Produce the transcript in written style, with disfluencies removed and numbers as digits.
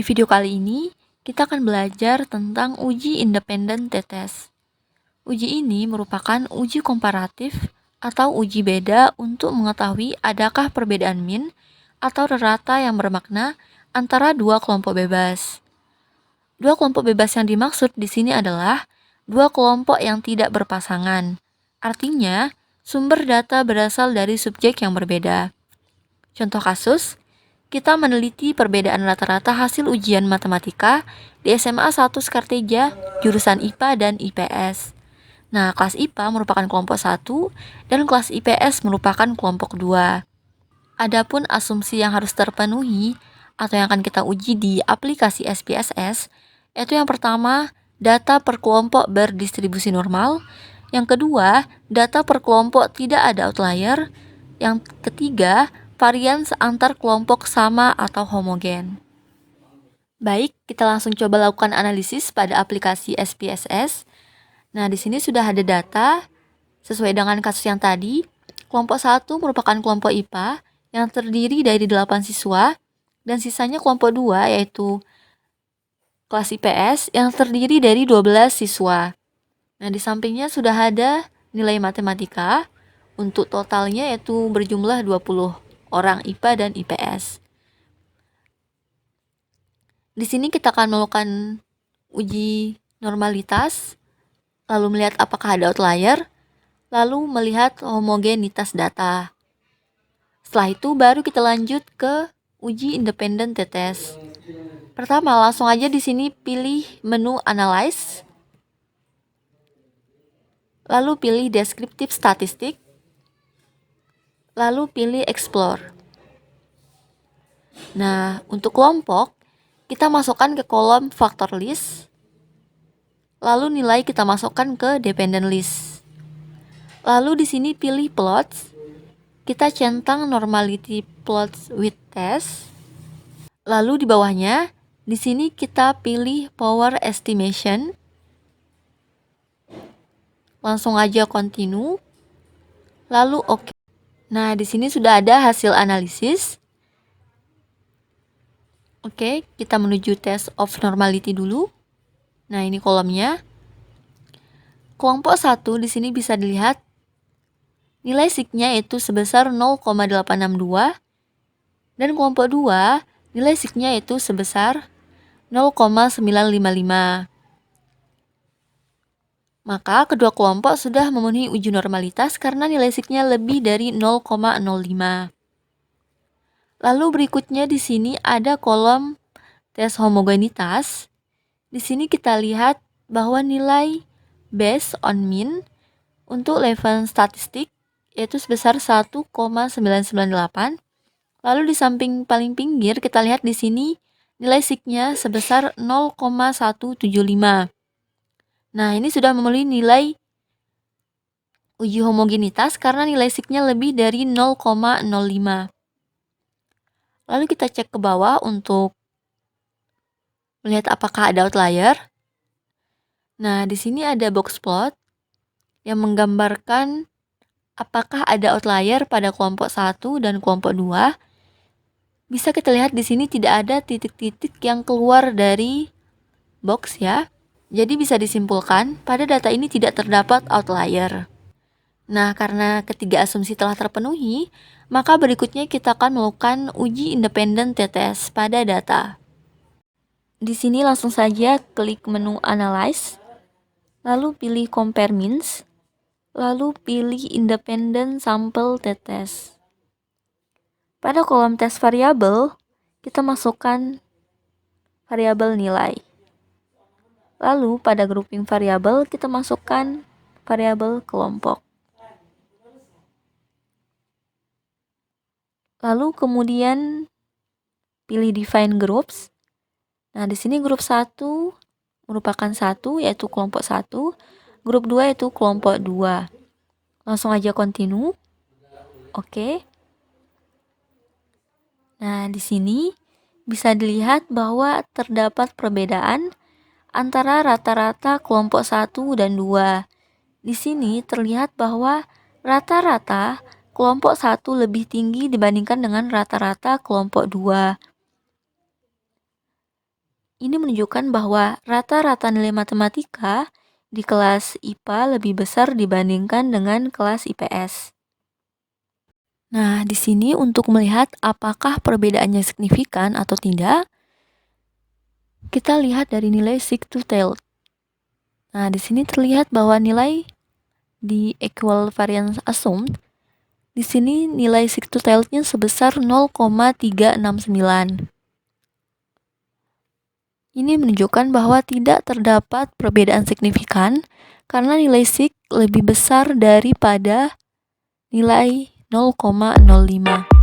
Di video kali ini, kita akan belajar tentang uji independen t-test. Uji ini merupakan uji komparatif atau uji beda untuk mengetahui adakah perbedaan min atau rata yang bermakna antara dua kelompok bebas. Dua kelompok bebas yang dimaksud di sini adalah dua kelompok yang tidak berpasangan. Artinya, sumber data berasal dari subjek yang berbeda. Contoh kasus, kita meneliti perbedaan rata-rata hasil ujian matematika di SMA 1 Skarteja, jurusan IPA dan IPS. Nah, kelas IPA merupakan kelompok 1 dan kelas IPS merupakan kelompok 2. Adapun asumsi yang harus terpenuhi atau yang akan kita uji di aplikasi SPSS, yaitu yang pertama, data per kelompok berdistribusi normal. Yang kedua, data per kelompok tidak ada outlier. Yang ketiga, varians antar kelompok sama atau homogen. Baik, kita langsung coba lakukan analisis pada aplikasi SPSS. Nah, di sini sudah ada data sesuai dengan kasus yang tadi. Kelompok 1 merupakan kelompok IPA yang terdiri dari 8 siswa dan sisanya kelompok 2 yaitu kelas IPS yang terdiri dari 12 siswa. Nah, di sampingnya sudah ada nilai matematika untuk totalnya yaitu berjumlah 20 orang IPA dan IPS. Di sini kita akan melakukan uji normalitas, lalu melihat apakah ada outlier, lalu melihat homogenitas data. Setelah itu baru kita lanjut ke uji independen t-test. Pertama, langsung aja di sini pilih menu Analyze, lalu pilih Descriptive Statistic, lalu pilih Explore. Nah, untuk kelompok, kita masukkan ke kolom Factor List, lalu nilai kita masukkan ke Dependent List. Lalu di sini pilih Plots, kita centang Normality Plots with Test. Lalu di bawahnya, di sini kita pilih Power Estimation. Langsung aja Continue. Lalu OK. Nah, di sini sudah ada hasil analisis. Oke, kita menuju Test of Normality dulu. Nah, ini kolomnya. Kelompok 1 di sini bisa dilihat nilai sigma itu sebesar 0,862 dan kelompok 2 nilai sigma itu sebesar 0,955. Maka kedua kelompok sudah memenuhi uji normalitas karena nilai sigma lebih dari 0,05. Lalu berikutnya di sini ada kolom tes homogenitas. Di sini kita lihat bahwa nilai based on mean untuk level statistik yaitu sebesar 1,998. Lalu di samping paling pinggir kita lihat di sini nilai sigma sebesar 0,175. Nah, ini sudah memenuhi nilai uji homogenitas karena nilai sigma lebih dari 0,05. Lalu kita cek ke bawah untuk melihat apakah ada outlier. Nah, di sini ada box plot yang menggambarkan apakah ada outlier pada kelompok 1 dan kelompok 2. Bisa kita lihat di sini tidak ada titik-titik yang keluar dari box ya. Jadi bisa disimpulkan pada data ini tidak terdapat outlier. Nah, karena ketiga asumsi telah terpenuhi, maka berikutnya kita akan melakukan uji independen t-test pada data. Di sini langsung saja klik menu Analyze, lalu pilih Compare Means, lalu pilih Independent Sample t-test. Pada kolom tes variabel, kita masukkan variabel nilai. Lalu pada grouping variabel, kita masukkan variabel kelompok. Lalu kemudian pilih Define Groups. Nah, di sini grup 1 merupakan 1 yaitu kelompok 1, grup 2 yaitu kelompok 2. Langsung aja Continue. Oke. Nah, di sini bisa dilihat bahwa terdapat perbedaan antara rata-rata kelompok 1 dan 2. Di sini terlihat bahwa rata-rata kelompok 1 lebih tinggi dibandingkan dengan rata-rata kelompok 2. Ini menunjukkan bahwa rata-rata nilai matematika di kelas IPA lebih besar dibandingkan dengan kelas IPS. Nah, di sini untuk melihat apakah perbedaannya signifikan atau tidak, kita lihat dari nilai Six-to-tailed. Nah, di sini terlihat bahwa nilai di equal variance assumed, di sini nilai Six-to-tailed-nya sebesar 0,369. Ini menunjukkan bahwa tidak terdapat perbedaan signifikan karena nilai sig lebih besar daripada nilai 0,05.